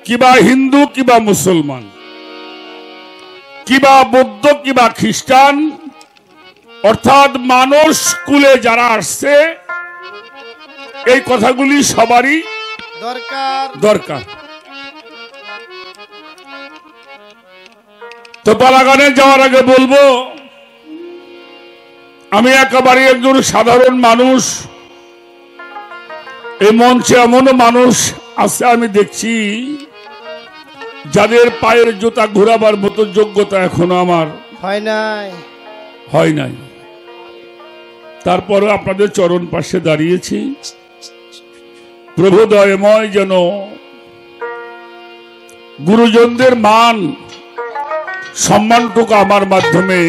কিবা হিন্দু কিবা মুসলমান কিবা বৌদ্ধ কিবা খ্রিস্টান অর্থাৎ মানুষ কুলে যারা আসছে এই কথাগুলি সবারই দরকার। তো পালাগানে যাওয়ার আগে বলবো আমি একেবারে একজন সাধারণ মানুষ। এই মঞ্চে এমনও মানুষ আছে আমি দেখছি যাদের পায়ের জুতা ঘোরাবার মতো যোগ্যতা এখনো আমার হয় নাই। তারপরে আপনাদের চরণ পাশে দাঁড়িয়েছি। প্রভু দয়াময় যেন গুরুজনদের মান সম্মানটুকু আমার মাধ্যমে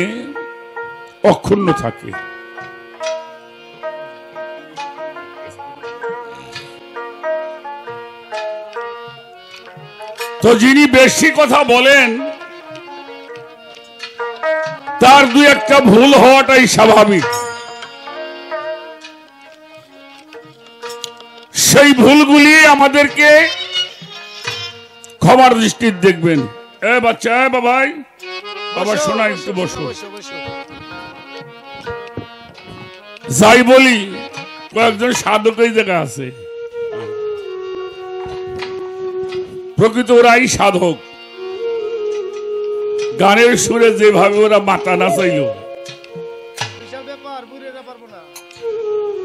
অক্ষুণ্ণ থাকে। তো যিনি বেশি কথা বলেন তার দুই একটা ভুল হওয়াটাই স্বাভাবিক। সেই ভুলগুলি আমাদেরকে ক্ষমার দৃষ্টিতে দেখবেন। এ বাচ্চা বাবাই বাবা শোনা একটু বসো। যাই বলি কয়েকজন সাধক এই জায়গা আছে, প্রকৃত ওরাই সাধক। গানের সুরে যেভাবে ওরা মাথা নাচাইল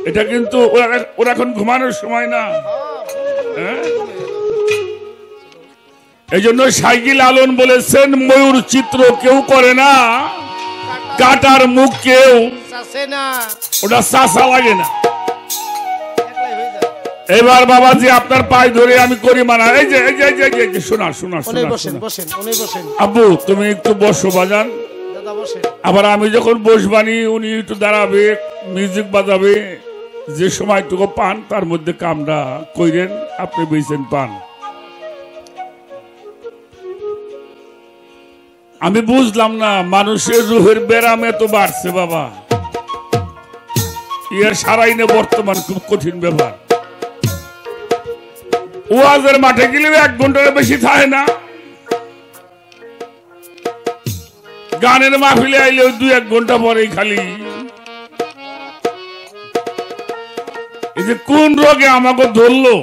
এটা কিন্তু ওরা এখন ঘুমানোর সময় না। এই জন্য সাইকেল আলন বলেছেন ময়ূর চিত্র কেউ করে না, কাটার মুখ কেউ ওটা চাষা লাগে না। এবার বাবাজি আপনার পায়ে ধরে আমি করি মানা। এই যে শোনা আব্বু তুমি একটু বসো বাজান। আবার আমি যখন বসবানি উনি একটু দাঁড়াবে মিউজিক বাজাবে। যে সময়টুকু পান তার মধ্যে কামটা কইরেন, আপনি বেছেন পান। আমি বুঝলাম না মানুষের রুহের ব্যারাম এত বাড়ছে বাবা, ইয়ার সারাইনে বর্তমান খুব কঠিন ব্যাপার। ওয়াজের মাঠে গেলে 1 ঘন্টার বেশি থাকে না, গানের মাহফিলে আইলে 2-1 ঘন্টা পরেই খালি এই যে কোন রোগে আমাকে ধরলো।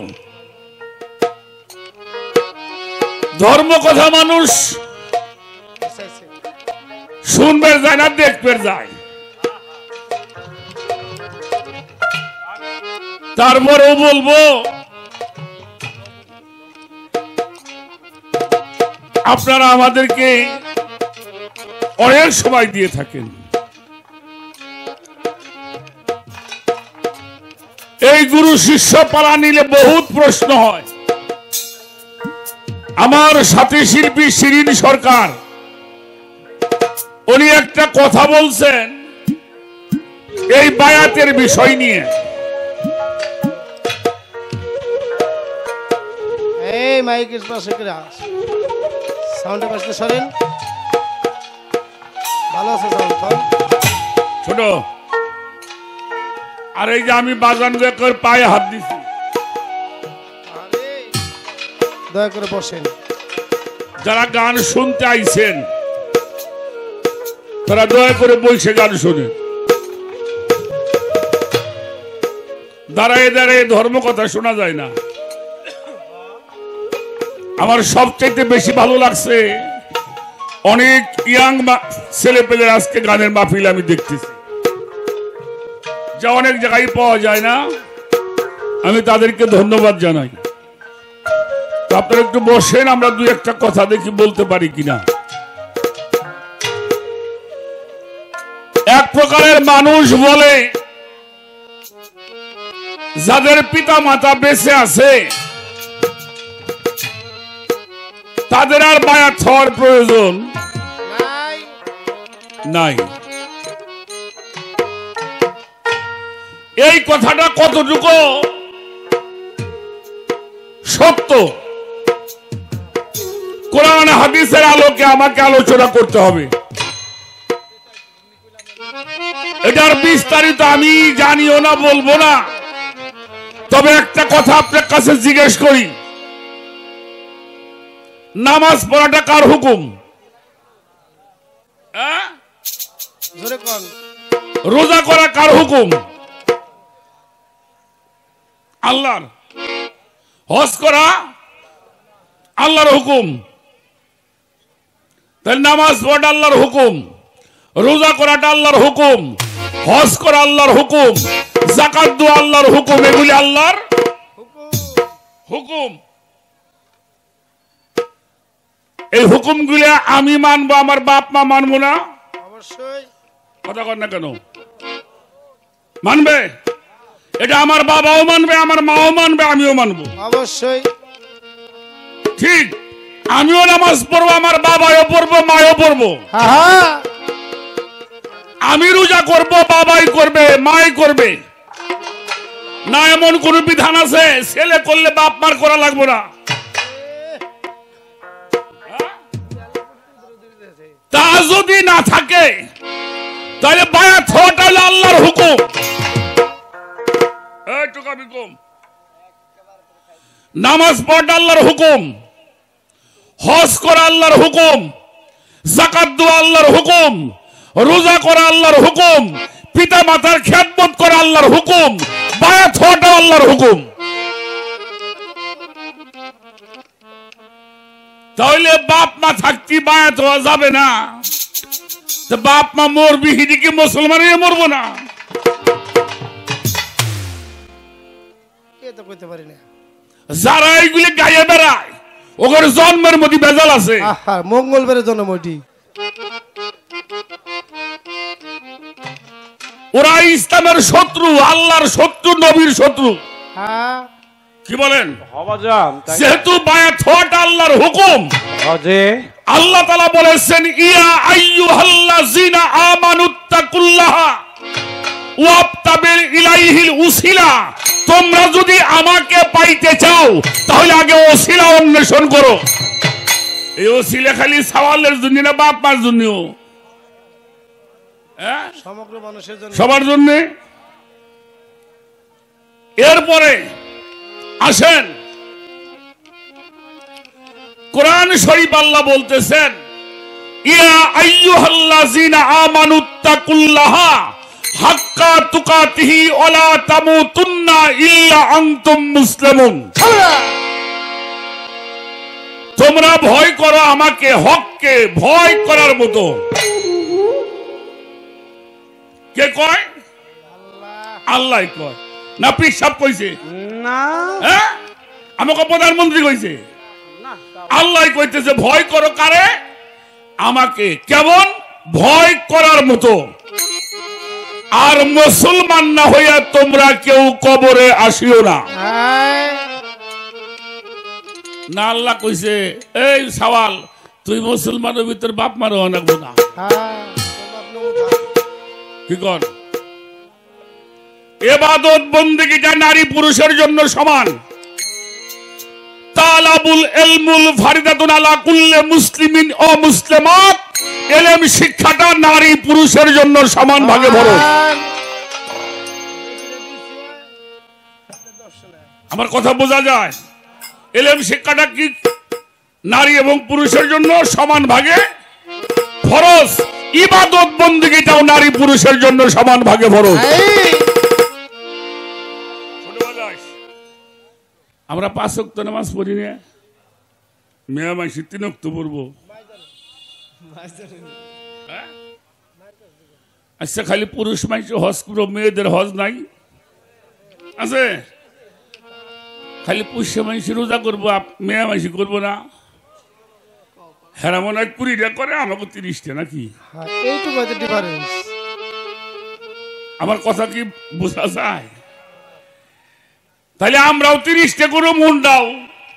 ধর্ম কথা মানুষ শুনবে যায় না, দেখবে যায়। তারপরেও বলবো আপনারা আমাদেরকে অনেক সময় দিয়ে থাকেন। এই গুরু শিষ্য পালা নিলে বহুত প্রশ্ন হয়। আমার সাথে শিল্পী শিরিন সরকার উনি একটা কথা বলছেন এই বায়াতের বিষয় নিয়ে। এই মাইকের পাশে করে সাউন্ডের পাশে সরেন। ভালো আছে সাউন্ড ছোট। আর এই যে আমি বাজান করে পায়ে হাত দিছি, দয়া করে বসেন। যারা গান শুনতে আইছেন তারা দয়া করে বসে গান শোনেন। দাঁড়ায় দাঁড়ায় ধর্ম কথা শোনা যায় না। আমার সবচেয়ে বেশি ভালো লাগছে অনেক ইয়াং ছেলে পেলে আজকে গানের মাহফিল আমি দেখতেছি, যা অনেক জায়গায় পাওয়া যায় না। আমি তাদেরকে ধন্যবাদ জানাই। আপনারা একটু বসেন, আমরা 2-1টা কথা দেখি বলতে পারি কিনা। এক প্রকারের মানুষ বলে যাদের পিতা মাতা বেঁচে আছে তাদের আর বায়াত হওয়ার প্রয়োজন নাই। এই কথাটা কতটুকু সত্য কোরআন হাদিসের আলোকে আমাকে আলোচনা করতে হবে। এটার বিস্তারিত আমি জানিও না, বলবো না। তবে একটা কথা আপনার কাছে জিজ্ঞেস করি, নামাজ পড়াটা কার হুকুম? জোরে কোন। রোজা করা কার হুকুম? আল্লাহর। হজ করা আল্লাহর হুকুম। তাহলে নামাজ পড়া আল্লাহর হুকুম, রোজা করাটা আল্লাহর হুকুম, হজ করা আল্লাহর হুকুম, যাকাত দেওয়া আল্লাহর হুকুম, এগুলি আল্লাহর হুকুম। এই হুকুমগুলি আমি মানবো, আমার বাপ মা মানবো না? অবশ্যই। কথা কর না কেন? মানবে। এটা আমার বাবাও মানবে, আমার মাও মানবে, আমিও মানবো। অবশ্যই ঠিক। আমিও নামাজ পড়বো, আমার বাবাও পড়বো, মাও পড়বো। আমি রোজা করব, বাবাই করবে, মাই করবে না, এমন কোন বিধান আছে? ছেলে করলে বাপ মার করা লাগবে না? তা যদি না থাকে তাহলে বায়াত হওয়াটা হলো আল্লাহর হুকুম। নামাজ পড়া আল্লাহর হুকুম, হজ করা আল্লাহর হুকুম, যাকাত দেওয়া আল্লাহর হুকুম, রোজা করা আল্লাহর হুকুম, পিতা মাতার খেদমত করা আল্লাহর হুকুম, বায়াত হওয়াটা আল্লাহর হুকুম। তাহলে বাপ মা থাকতে বায়াত হওয়া যাবে না? বাপ মা মরবি, হিদিকে মুসলমান মরবো না? যারা এইগুলি গায়ে বেড়ায় ওদের জন্মের মধ্যে বেজাল আছে। মঙ্গলবারের জন্মটি ওরা ইসলামের শত্রু, আল্লাহর শত্রু, নবীর শত্রু। কি বলেন? যেহেতু বায়াত হওয়াটা আল্লাহর হুকুম, আল্লাহ তাআলা বলেছেন ইয়া আইয়ুহাল্লাযিনা আমানুত্তাকুল্লাহা ওয়াবতাবির ইলাইহিল উসিলা। তোমরা যদি আমাকে পাইতে চাও তাহলে আগে ওসিলা অন্বেষণ করো। এই ওসিলা খালি সওয়ালের জন্য না, বাপ মার জন্য, সমগ্র মানুষের জন্য, সবার জন্য। এরপরে আসেন কোরআন শরীফ, আল্লাহ বলতেছেন ইয়া আইয়ুহাল্লাযিনা আমানুত্তাকুল্লাহা হাক্কা তুকাতিহি ওয়ালা তামুতুন্না ইল্লা আনতুম মুসলিমুন। তোমরা ভয় করো আমাকে, হককে ভয় করার মতো। কে কয়? আল্লাহ কয় না? পীর সাহেব কইছে না? আমাকে প্রধানমন্ত্রী কইছে? আল্লাহ কইতেছে ভয় করো কারে? আমাকে। কেমন? ভয় করার মতো। আর মুসলমান না হইয়া তোমরা কেউ কবরে আসিও না। না, আল্লাহ কইছে এই সওয়াল, তুই মুসলমানের ভিতর বাপ মারো আনবো না। কি কর? ইবাদত বন্দেগীটা নারী পুরুষের জন্য সমান। তালাবুল ইলমুল ফারিদাতুন আলা কুল্লি মুসলিমিন ও মুসলিমাত। ইলম শিক্ষাটা নারী পুরুষের জন্য সমান ভাগে ফরজ। আমার কথা বোঝা যায়? ইলম শিক্ষাটা কি নারী এবং পুরুষের জন্য সমান ভাগে ফরজ। ইবাদত বন্দেগীটাও নারী পুরুষের জন্য সমান ভাগে ফরজ। আমরা 5 ওয়াক্ত নামাজ পড়ি না, মেয়ে মাসি 3 ওয়াক্ত পড়বো। আচ্ছা, খালি পুরুষ মাইসি হজ করবো, মেয়েদের হজ নাই আছে? খালি পুরুষ মাইসি রোজা করবো, মেয়ে মাইসি করবো না? হেরা মনে হয় 20টা করে, আমাকে 30টা নাকি? আমার কথা কি বোঝা যায়? তাহলে আমরাও 30টা করবো, মুন্ডাও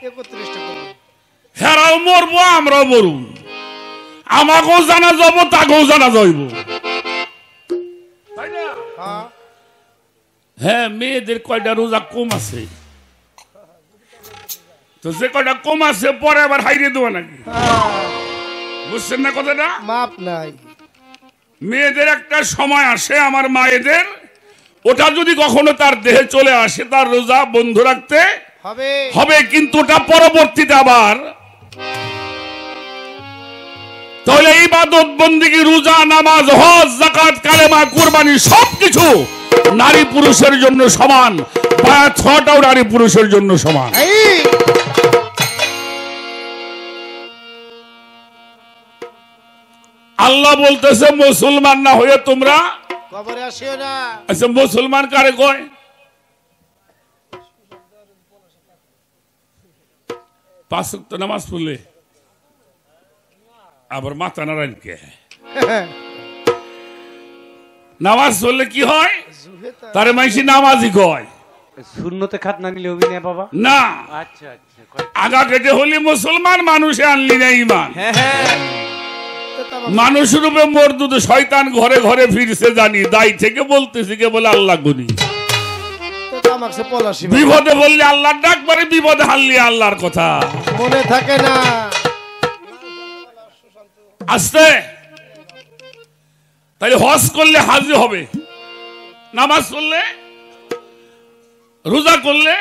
31টা করবো। হেরাও মরবো, আমরাও মরব। আমাকেও জানা যাব, তাকেও জানা যাইব। হ্যাঁ, মেয়েদের কয়টা রোজা কম আছে, তো যে কয়টা কম আছে পরে আবার হাইরে দেওয়া নাকি? বুঝছেন না কথাটা? মাপ নাই। মেয়েদের একটা সময় আসে, আমার মায়েদের, ওটা যদি কখনো তার দেহে চলে আসে তার রোজা বন্ধ রাখতে হবে, কিন্তু ওটা পরবর্তীতে আবার তাহলে ইবাদত বন্দেগী রোজা নামাজ হজ যাকাত কালেমা কুরবানি সবকিছু নারী পুরুষের জন্য সমান, বায়াত হওয়াটাও নারী পুরুষের জন্য সমান। আল্লাহ বলতেছে মুসলমান না হয়ে তোমরা কবরে আসিও না। আচ্ছা মুসলমান কারে কয়? পাঁচ ওয়াক্ত নামাজ পড়লে আবার মাথা নারায়ণকে নামাজ পড়লে কি হয়? তারে মাইসি নামাজি কয়। শূন্যতে খাত না নিলে অভিনয় বাবা না, আচ্ছা আচ্ছা আগা কেটে হলি মুসলমান, মানুষে আনলি না ইমান। মানুষ রূপে মরদুদ শয়তান ঘরে ঘরে ফিরছে জানি, দাই থেকে বলতেছি কে বলে আল্লাহ গুনি। বিপদে বললে আল্লাহ ডাক পারে, বিপদে হারলি আল্লাহর কথা মনে থাকে না। আসতে তাহলে হজ করলে হাজি হবে, নামাজ পড়লে, রোজা করলে,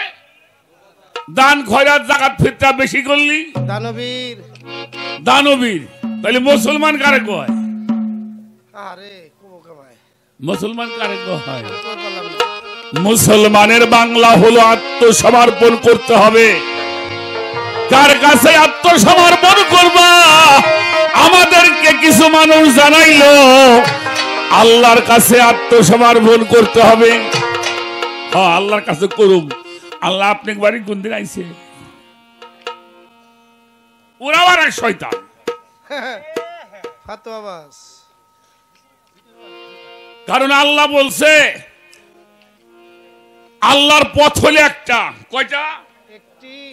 দান খয়রাত যাকাত ফিতরা বেশি করলি দানবীর। দানবীর। তাহলে মুসলমান কারে কয়? আরে কোকামায় মুসলমান কারে কয়? মুসলমানের বাংলা হলো আত্মসমর্পণ করতে হবে। কার কাছে আত্মসমর্পণ করবা? আমাদেরকে কিছু মানুষ জানাইলো আল্লাহর কাছে আত্মসমর্পণ করতে হবে। হ্যাঁ, আল্লাহর কাছে করুম। আল্লাহ আপনাকে বাড়ি কোন দিন আইছে? ওরা আবার এক শয়তান। ফাতোয়াবাস। কারণ আল্লাহ বলছে আল্লাহর পথ হলে একটা। কয়টা?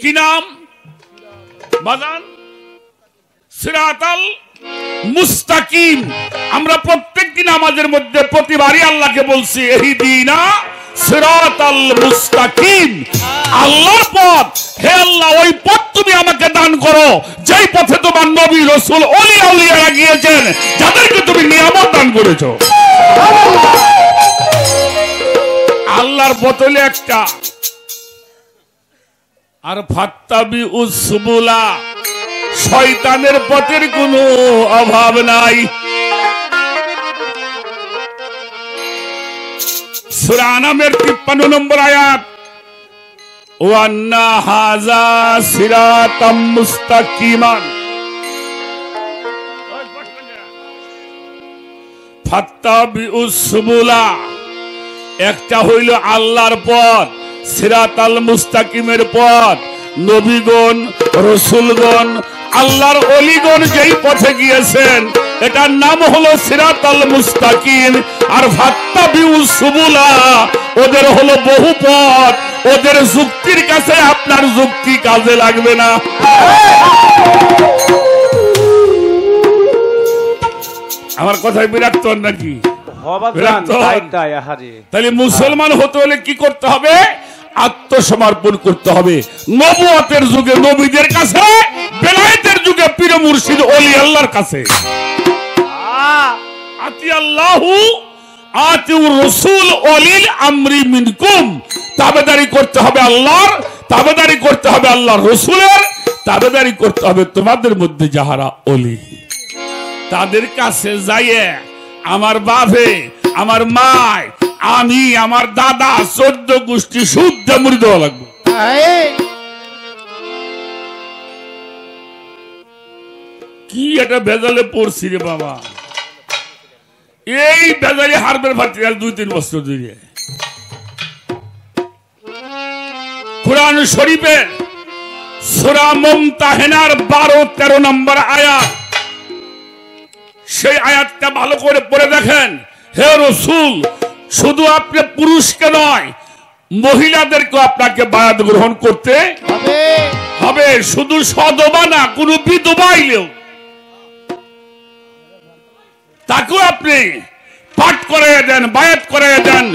কি নাম বাজান? সিরাতাল মুস্তাকিম। আমরা প্রত্যেকদিন আমাদের মধ্যে প্রতিবারই আল্লাহকে বলছি ইহদিনা সিরাতাল মুস্তাকিম, আল্লাহর পথ। হে আল্লাহ, ওই পথ তুমি আমাকে দান করো যেই পথে তোমার নবী রাসূল ওলি আউলিয়ারা গিয়েছেন, যাদেরকে তুমি নিয়ামত দান করেছো। আল্লাহর পথ হলো একটা। আর ফাত্তাবি উসবুলা, শয়তানের পথের কোনো অভাব নাই। সূরা আনামের 53 নম্বর আয়াত, ওয়ান্না হাযা সিরাতাম মুস্তাকিমান ফাত্তাবিউস সুবুলা। একটা হইল আল্লাহর পথ, সিরাতাল মুস্তাকিমের পথ। নবীগণ, রাসূলগণ, আল্লাহর ওলিগণ যেই পথে গিয়েছেন এটার নাম হলো সিরাতাল মুস্তাকিম। আর ফাত্তাবিউস সুবুলা, ওদের হলো বহু পথ। ওদের যুক্তির কাছে আপনার যুক্তি কাজে লাগবে না। আমার কথায় বিরক্ত নাকি? তাহলে মুসলমান হতে হলে কি করতে হবে? আত্মসমর্পণ করতে হবে। নবুয়তের যুগে নবীদের কাছে, বেলায়েতের যুগে পীর মুর্শিদ ওলি আল্লাহর কাছে। আতি আল্লাহু আতিউর রাসূল ওলিল আমরি মিনকুম। তাবেদারি করতে হবে আল্লাহর, তাবেদারি করতে হবে আল্লাহর রাসূলের, তাবেদারি করতে হবে তোমাদের মধ্যে যাহারা ওলি। তাদের কাছে যাইয়ে আমার বাপে, আমার মায়, আমি, আমার দাদা, 14 গোষ্ঠী শুদ্ধ মুড়ি দেওয়া লাগবে। কি এটা ভেজালে পড়ছি রে বাবা। এই বেজারি হারবের ভাতি 2-3 বছর ধরে। কুরআন শরীফের সূরা মুমতাহিনার 12-13 নম্বর আয়াত, সেই আয়াতটা ভালো করে পড়ে দেখেন। হে রাসূল, শুধু আপনি পুরুষকে নয়, মহিলাদেরকে আপনাকে বায়াত গ্রহণ করতে হবে। শুধু সদবা না, কোন বিধবা হইলেও তাকেও আপনি পাঠ করে দেন, বায়াত করে দেন।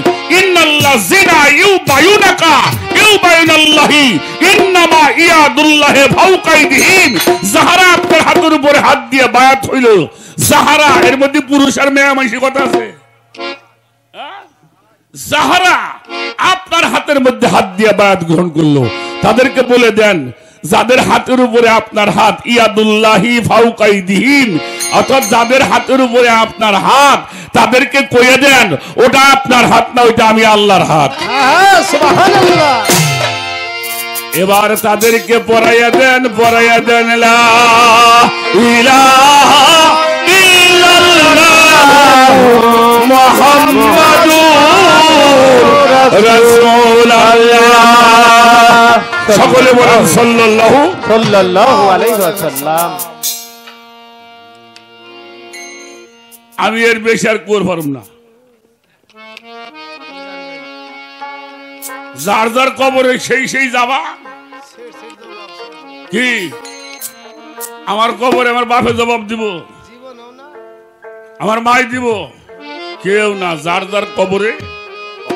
ইন্নাল্লাযিনা ইউবায়ুনাকা ইউবায়ুনাল্লাহি ইন্নামা ইয়াদুল্লাহি ফাওকা আইদিহিম। যাহারা আপনার হাতের উপরে হাত দিয়ে বায়াত হইল, যাহারা, এর মধ্যে পুরুষ আর মেয়ে মানুষের কথা আছে। যাহারা আপনার হাতের মধ্যে হাত দিয়ে বায়াত গ্রহণ করলো, তাদেরকে বলে দেন যাদের হাতের উপরে আপনার হাত, ইয়াদুল্লাহি ফাওকা আইদিহিম, অর্থাৎ যাদের হাতের উপরে আপনার হাত, তাদেরকে কইয়ে দেন ওটা আপনার হাত না, ওইটা আমি আল্লাহর হাত। সুবহানাল্লাহ। এবার তাদেরকে পড়াইয়া দেন লা ইলাহা ইল্লাল্লাহ মুহাম্মাদুর রাসূলুল্লাহ। সকলে বলেন সাল্লাল্লাহু আলাইহি ওয়াসাল্লাম। আমি এর বেশি আর করব না। যার যার কবরে সেই যাবা কি? আমার কবরে আমার বাপে জবাব দিব, আমার মাই দিব, কেউ না। যার যার কবরে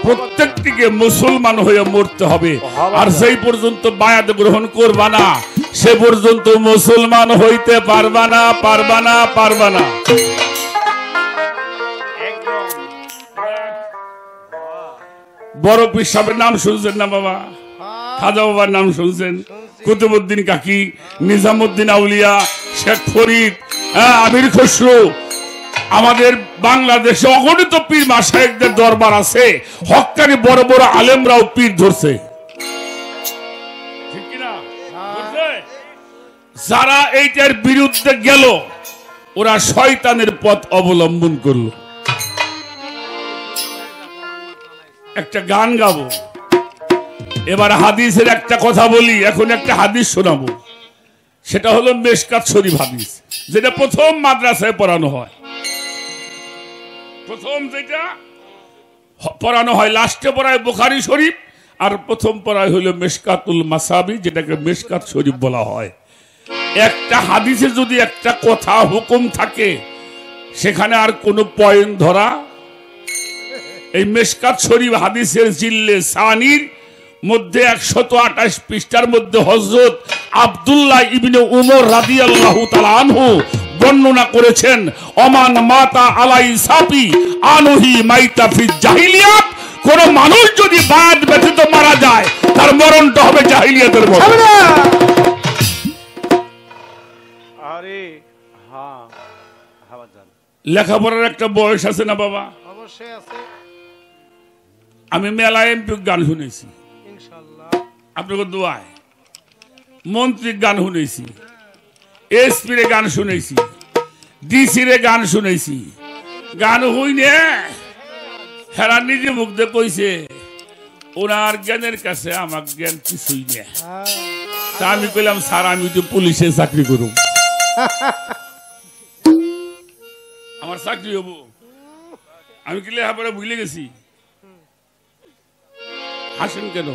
প্রত্যেকটিকে মুসলমান হয়ে মরতে হবে। আর সেই পর্যন্ত বায়াত গ্রহণ করবা না, সে পর্যন্ত মুসলমান হইতে পারবা না, পারবা না, পারবা না। বড় পীর সাহেবের নাম শুনছেন না বাবা? খাজা বাবার নাম শুনছেন? কুতুবউদ্দিন কাকি, নিজামুদ্দিন আউলিয়া, শেখ ফরিদ, আমির খসরু। আমাদের বাংলাদেশে অগণিত পীর মাশায়েখদের দরবার আছে। হক্কানি বড় বড় আলেমরাও পীর ধরছে, ঠিক কিনা? যারা এইটার বিরুদ্ধে গেল, ওরা শয়তানের পথ অবলম্বন করলো। একটা গান গাবো, এবার হাদিসের একটা কথা বলি। এখন একটা হাদিস শোনাবো, সেটা হলো মেশকাত শরীফ হাদিস, যেটা প্রথম মাদ্রাসায় পড়ানো হয়। প্রথম যেটা পড়ানো হয়, লাস্টে পড়ায় বুখারী শরীফ, আর প্রথম পড়ায় হলো মেশকাতুল মাসাবি, যেটাকে মেশকাত শরীফ বলা হয়। একটা হাদিসে যদি একটা কথা হুকুম থাকে, সেখানে আর কোনো পয়েন্ট ধরা। এই মেশকাত শরীফ হাদিসের জিল্লে সানির মধ্যে 128 পৃষ্ঠার মধ্যে হযরত আব্দুল্লাহ ইবনে উমর রাদিয়াল্লাহু তাআলা আনহু বর্ণনা করেছেন, ওমান মাতা আলাই সাফি আনহি মাইতা ফি জাহিলিয়াত। কোন মানুষ যদি বাদ ব্যতীত মারা যায়, তার মরণটা হবে জাহিলিয়াতের মরণ। আরে হ্যাঁ, হাওয়াজান লেখাপড়ার একটা বয়স আছে না বাবা? অবশ্যই আছে। আমি মেলা এমপি গান শুনেছি, ইনশাআল্লাহ আপনাকে দোয়ায়। মন্ত্রীর গান শুনেছি, এসপি রে গান শুনেছি, ডিসি রে গান শুনেছি। গান হইনে হেরা নিজে মুখ দিয়ে কইছে, ওনার জ্ঞানের কাছে আমার জ্ঞান কিছুই নেই। তা আমি কইলাম, স্যার আমি তো পুলিশে চাকরি করব, আমার চাকরি হবো। আমি কি লেখাপড়া ভুলে গেছি? হাসেন কেন?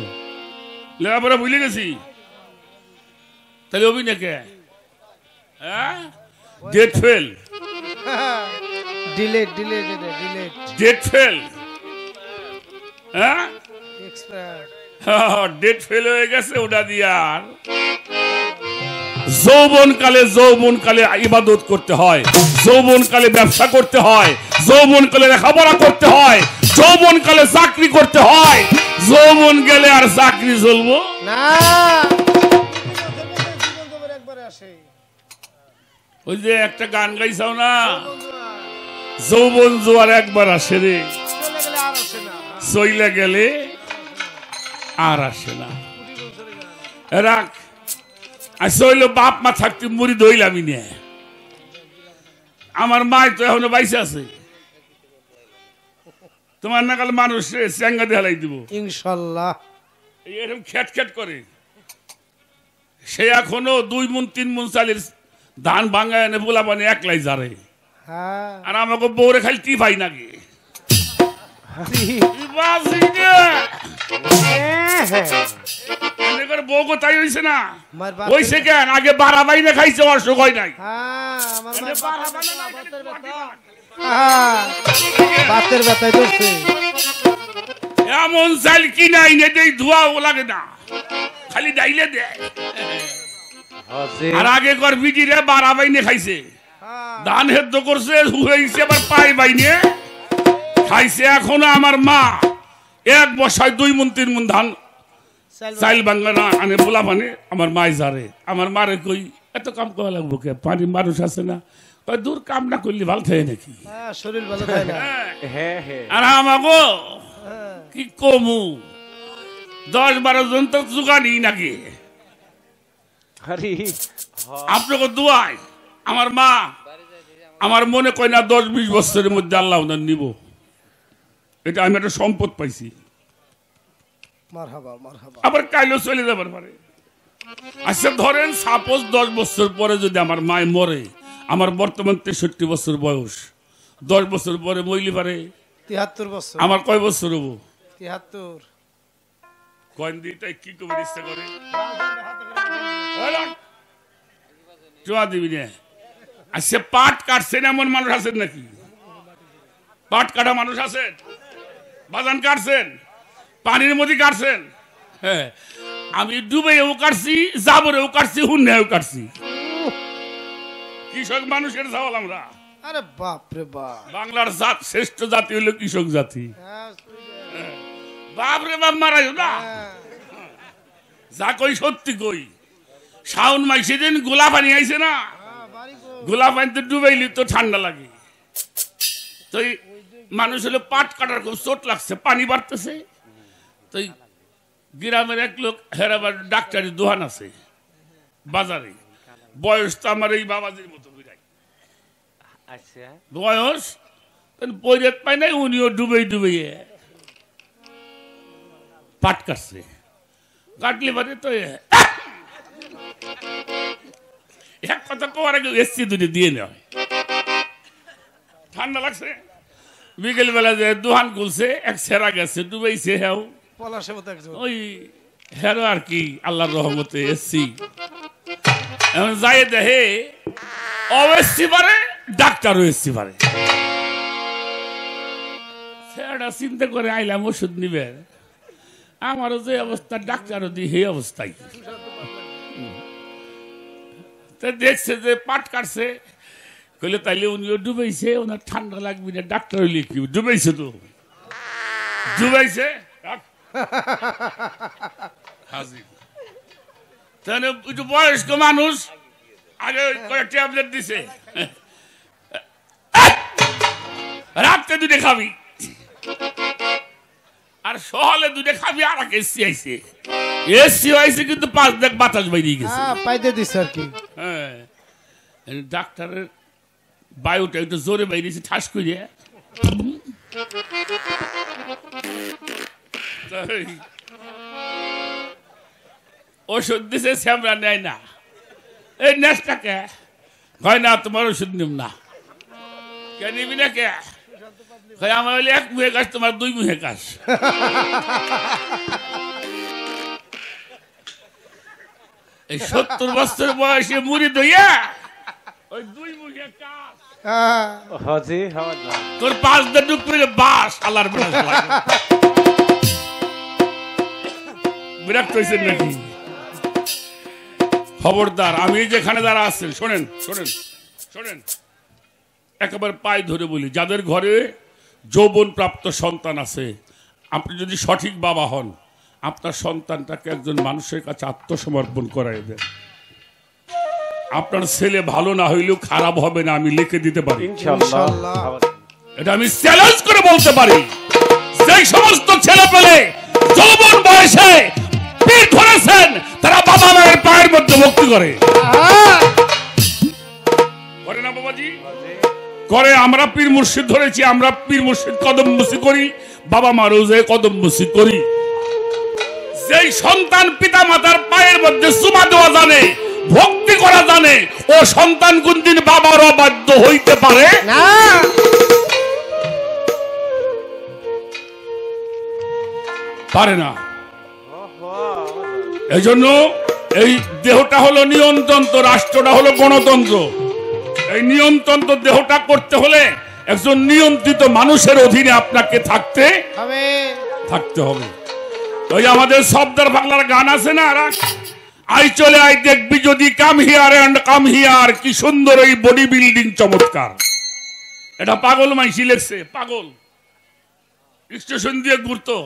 লেখাপড়া ভুলে গেছি, তাহলে হবি না কে? Date fail, delete date fail, expire date fail হয়ে গেছে। ওটা দিয়ে আর যৌবনকালে ইবাদত করতে হয়, যৌবনকালে ব্যবসা করতে হয়, যৌবনকালে লেখাপড়া করতে হয়, যৌবনকালে চাকরি করতে হয়। যৌবন গেলে আর চাকরি চলবো না। ওই যে একটা গান গাইছাও না, যৌবন জোয়ার একবার আসে রে, চইলে গেলে আর আসে না। রাখ, আচ্ছা হইলো বাপ মা থাকতে মুড়ি দইলামি নে। আমার মাই তো এখনো বাইসে আছে, তোমার নাকাল মানুষ চেঙ্গা দেখালাই দিব ইনশাআল্লাহ। এরকম খ্যাট খ্যাট করে। সে এখনো 2 মণ 3 মণ চালের ধান ভাঙায় এনে বোলা পানি একলাই যারে। আর আমাকে বউরে খালি টিপাই নাকি বউকে তাই হইছে না, হইছে কেন? আগে বাড়া বাইনে খাইছে, অসুখ হয় নাই। বাতের ব্যথায় ধরছে, এমন চাল কি নাই নেই, ধোয়া লাগে না, খালি ডাইলে দেয়। আর আগে কর বিজিরে বাড়া বাইনে খাইছে, ধান হেদ্দ করছে, হয়েছে আবার পাই বাইনে খাইছে। এখনো আমার মা 1 বসায় 2 মণ 3 মণ ধান চাইল বাংলা না আনে বলা মানে আমার মাই যারে আমার মারে কই এত কাম করা লাগবো কে পানি মানুষ আছে না কই দূর কাম না করলে ভালো থাকে নাকি শরীর ভালো থাকে না হ্যাঁ হ্যাঁ আর আমাগো কি কমু 10-12 জন তো জোগানি নাকি আরে আপনাকে দোয়াই আমার মা আমার মনে কয় না 10-20 বছরের মধ্যে আল্লাহ ওনার নিব এটা আমি একটা সম্পদ পাইছি মারহাবা মারহাবা আবার কাইলো চলে যাবার পারে আচ্ছা ধরেন সাপোজ 10 বছর পরে যদি আমার মায় মরে আমার বর্তমান 63 বছর বয়স 10 বছর পরে মইলি পারে 73 বছর আমার কয় বছর হবো 73 কয়েন দিটাই কি কবে ইচ্ছা করে চুয়া দিবি না আচ্ছা পাট কাটছেন এমন মানুষ আছেন নাকি পাট কাটা মানুষ আছেন বাজান কাটছেন পানির মধ্যে কাটছেন হ্যাঁ আমি ডুবেও কাটছি জাবরেও কাটছি হুন্নেও কাটছি কৃষক মানুষের চাওয়াল আমরা আরে বাপ রে বাপ বাংলার জাত শ্রেষ্ঠ জাতি হলো কৃষক জাতি হ্যাঁ, বাপ রে বাপ মারাই না যা কই সত্যি কই শাওন মাইসে দিন গোলা পানি আইছে না গোলা পানিতে ডুবাইলি তো ঠান্ডা লাগে তো মানুষ হলে পাট কাটার খুব চোট লাগছে পানি বাড়তেছে তো গ্রামের এক লোক হেরাবার ডাক্তারি দোকান আছে বাজারে বয়স তো আমার এই বাবাজির মতো বিরাই আচ্ছা বয়স পৈরাত পায় নাই উনিও ডুবেই ডুবেই পাট কাটছে কাটলে বাদে তো এক কথা কোয়ার আগে এসছি দুটি দিয়ে নেওয়া ঠান্ডা লাগছে বিকেল বেলা যে দোহান খুলছে এক সেরা গেছে ডুবাইছে হ্যাঁ পলাশে মতো একজন ওই হেরো আর কি আল্লাহর রহমতে এসছি এখন যাই দেখে অবশ্যই পারে ডাক্তারও এসছি পারে সেটা চিন্তা করে আইলাম ওষুধ নিবে আমারও যে অবস্থা ডাক্তারও দিই সেই অবস্থায় দেখছে যে পাট কাটছে কইলে তাইলে উনিও ডুবাইছে ওনার ঠান্ডা লাগবে না ডাক্তার হইলে কি ডুবাইছে তো ডুবাইছে তাহলে একটু বয়স্ক মানুষ আগে ট্যাবলেট দিছে রাত্রে দুটো খাবি আর সহলে দুটো খাবি আর এক এসি আইছে এসি হয়েছে কিন্তু 5 দাগ বাতাস বাইরে গেছে পাইতে দিছে আর কি হ্যাঁ ডাক্তারের বায়ুটা একটু জোরে বাইরেছে ঠাস করে ওষুধ দিছে শ্যামরা নেয় না এই নেশটাকে হয় না তোমার ওষুধ নিব না কে নিবি না কে আমার হলে 1 মুহে কাজ তোমার 2 মুহে কাজ এই 70 বছর বয়সে মুড়ি দইয়া ওই 2 মুহে কাজ হাজি হাওয়া তোর 5 দিন ডুব করে বাস আল্লাহর বড় বিরাট কইছেন নাকি খবরদার আমি যেখানে যারা আছেন শোনেন শোনেন শোনেন একেবারে পায়ে ধরে বলি যাদের ঘরে যৌবন প্রাপ্ত সন্তান আছে আপনি যদি সঠিক বাবা হন আপনার সন্তানটাকে একজন মানুষের কাছে আত্মসমর্পণ করাই দেন আপনার ছেলে ভালো না হইলেও খারাপ হবে না আমি লিখে দিতে পারি ইনশাআল্লাহ এটা আমি চ্যালেঞ্জ করে বলতে পারি যে সমস্ত ছেলে পেলে যৌবন বয়সে পীর ধরেছেন তারা বাবা মায়ের পায়ের মধ্যে ভক্তি করে করে না বাবাজি করে আমরা পীর মুর্শিদ ধরেছি আমরা পীর মুর্শিদ কদম মুসি করি বাবা মারও যে কদম মুসি করি যেই সন্তান পিতা মাতার পায়ের মধ্যে চুমা দেওয়া জানে ভক্তি করা জানে ও সন্তান কোনদিন বাবার অবাধ্য হইতে পারে না পারে না এই জন্য এই দেহটা হলো নিয়ন্ত্রণ রাষ্ট্রটা হলো গণতন্ত্র এই নিয়ন্ত্রণ দেহটা করতে হলে একজন নিয়ন্ত্রিত মানুষের অধীনে আপনাকে থাকতে হবে ওই আমাদের শব্দের বাংলার গান আছে না আই চলে আই দেখবি যদি come here and come here কি সুন্দর এই বডি বিল্ডিং চমৎকার এটা পাগল মাইসি লেখছে পাগল স্টেশন দিয়ে ঘুরতো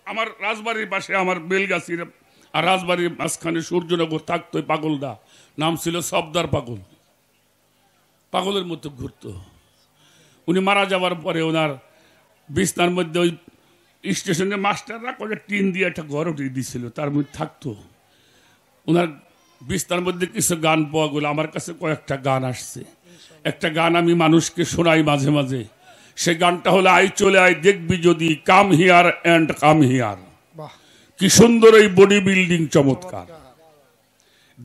আমার রাজবাড়ির পাশে আমার বেলগাছির আর রাজবাড়ির মাঝখানে সূর্যনগর থাকতো ওই পাগলটা, নাম ছিল সবদার পাগল। পাগলের মতো ঘুরতো। উনি মারা যাওয়ার পরে ওনার বিছনার মধ্যে ওই স্টেশনের মাস্টাররা কয়েকটা টিন দিয়ে একটা ঘর উঠিয়ে দিয়েছিল, তার মধ্যে থাকতো। ওনার বিছনার মধ্যে কিছু গান পাওয়া গেল, আমার কাছে কয়েকটা গান আসছে। একটা গান আমি মানুষকে শোনাই মাঝে মাঝে, সেই গানটা হলো আই চলে আয় দেখবি যদি, come here and come here. কি সুন্দর এই বডি বিল্ডিং, চমৎকার।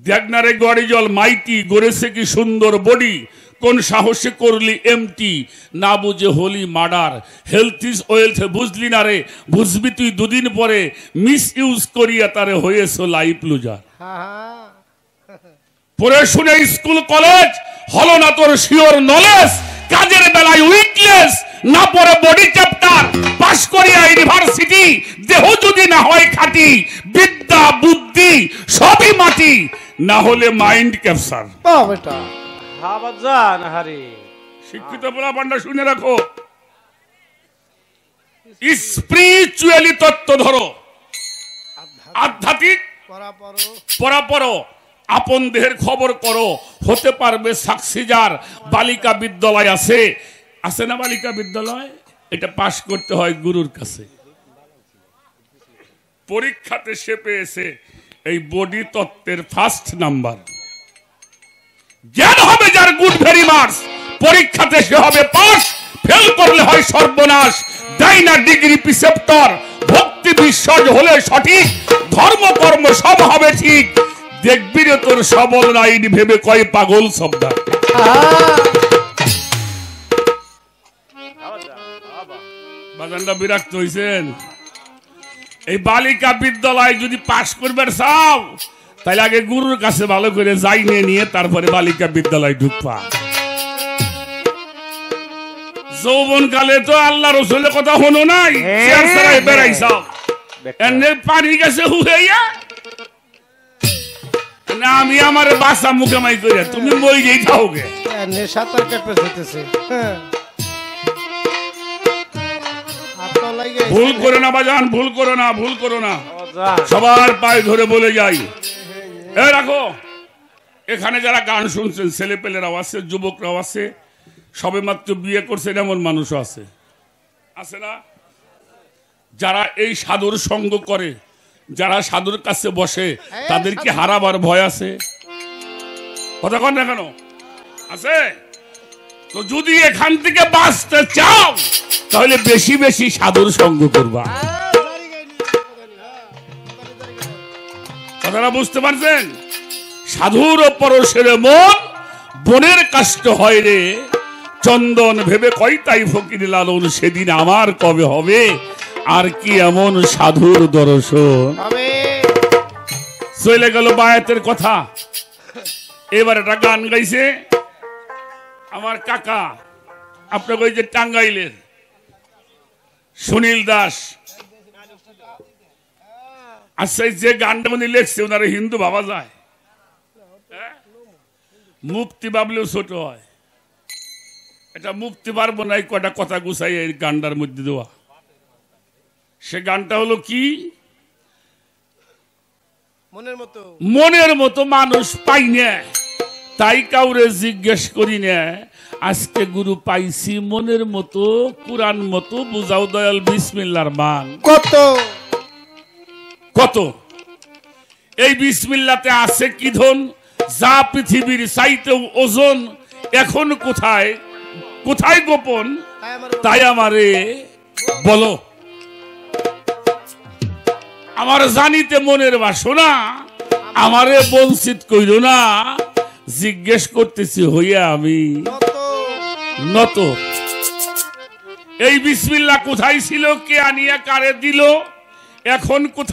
দেখ না রে গড়ি জল মাইটি, গড়েছে কি সুন্দর বডি, কোন সাহসে করলি এমটি, না বুঝে হলি মার্ডার। হেলথ ইজ ওয়েলথ বুঝলি না রে, বুঝবি তুই দুদিন পরে, মিস ইউজ করিয়া তারে হয়েছ লাইফ লুজার। পড়ে শুনে স্কুল কলেজ হলো না তোর শিওর নলেজ, কাজের বেলায় উইকনেস, না পড়ে বডি চ্যাপ্টার, পাশ করিয়া ইউনিভার্সিটি, দেহ যদি না হয় খাঁটি, বিদ্যা বুদ্ধি সবই মাটি, না হলে মাইন্ড ক্যাপচার। বেটা হাবাজান হারি শিক্ষিত বলা পান্ডা শুনে রাখো, স্পিরিচুয়ালি তত্ত্ব ধরো, আধ্যাত্মিক পরাপর, আপন দেহের খবর করো, হতে পারবে সাকসিজার। বালিকা বিদ্যালয় আছে, আছে না বালিকা বিদ্যালয়? এটা পাশ করতে হয় গুরুর কাছে। পরীক্ষাতে সে পেয়েছে এই বডি তত্ত্বের ফার্স্ট নাম্বার। জ্ঞান হবে যার গুড ভেরি মার্কস, পরীক্ষাতে সে হবে পাস, ফেল করলে হয় সর্বনাশ। দেয় না ডিগ্রি প্রিসেপ্টর, ভক্তি বিশ্বাস হলে সঠিক, ধর্ম কর্ম সব হবে ঠিক, দেখবি রে তোর সবল রাইড ভেবে কয় পাগল সবদা। বাজানটা বিরক্ত হইছেন? এই বালিকা বিদ্যালয় যদি পাশ করবে চাও, তাহলে আগে গুরুর কাছে ভালো করে যাইনে নিয়ে তারপরে বালিকা বিদ্যালয় ঢুকবা। যৌবন কালে তো আল্লাহ রসুলের কথা হলো নাই, বেড়াইছাও পানি গেছে হুইয়া না, আমি আমার বাসা মুখে মাই করে তুমি মই যেই থাকবে। নেশা তোর কেটে যেতেছে। ভুল করো না বাজান, ভুল করো না, ভুল করো না, সবার পায়ে ধরে বলে যাই। এ রাখো, এখানে যারা গান শুনছেন ছেলেপেলেরাও আছে, যুবকরাও আছে, সবে মাত্র বিয়ে করছেন এমন মানুষও আছে, আছে না? যারা এই সাধুর সঙ্গ করে, যারা সাধুর কাছে বসে, তাদের কি হারাবার ভয় আছে? কথা কন না কেন? আছে তো। যদি এখান থেকে বাঁচতে চাও তাহলে বেশি বেশি সাধুর সঙ্গ করবা। কথাটা বুঝতে পারছেন? সাধুর পরশের মন বনের কাষ্ট হয় রে, চন্দন ভেবে কয় তাই ফকির লালন, সেদিন আমার কবে হবে আর কি এমন সাধুর দর্শন। চলে গেল বায়াতের কথা। এবার একটা গান গাইছে আমার কাকা, আপনাকে ওই যে টাঙ্গাইলের সুনীল দাস। আচ্ছা, যে গানটা উনি লেখছে ওনারা হিন্দু ভাবা যায়? মুক্তি ভাবলেও ছোট হয়। এটা মুক্তি পারবো না, কটা কথা গুছাই এই গানটার মধ্যে দেওয়া। সে গানটা হলো কি? মনের মতো মানুষ পাই না, তাই কাউরে জিজ্ঞেস করি না, আজকে গুরু পাইছি মনের মতো, কুরআন মতো, বুঝাও দয়াল বিসমিল্লাহর মান কত কত। এই বিসমিল্লাতে আছে কি ধন, যা পৃথিবীর চাইতেও ওজন, এখন কোথায় কোথায় গোপন, তাই আমারে বলো। আমার জানিতে মনের বাসনা, আমারে বঞ্চিত কইল না, জিজ্ঞেস করতেছি হইয়া আমি নত। এই বিসমিল্লাহ কোথায় ছিল, কে আনিয়া কারে দিল, এখন কোথায়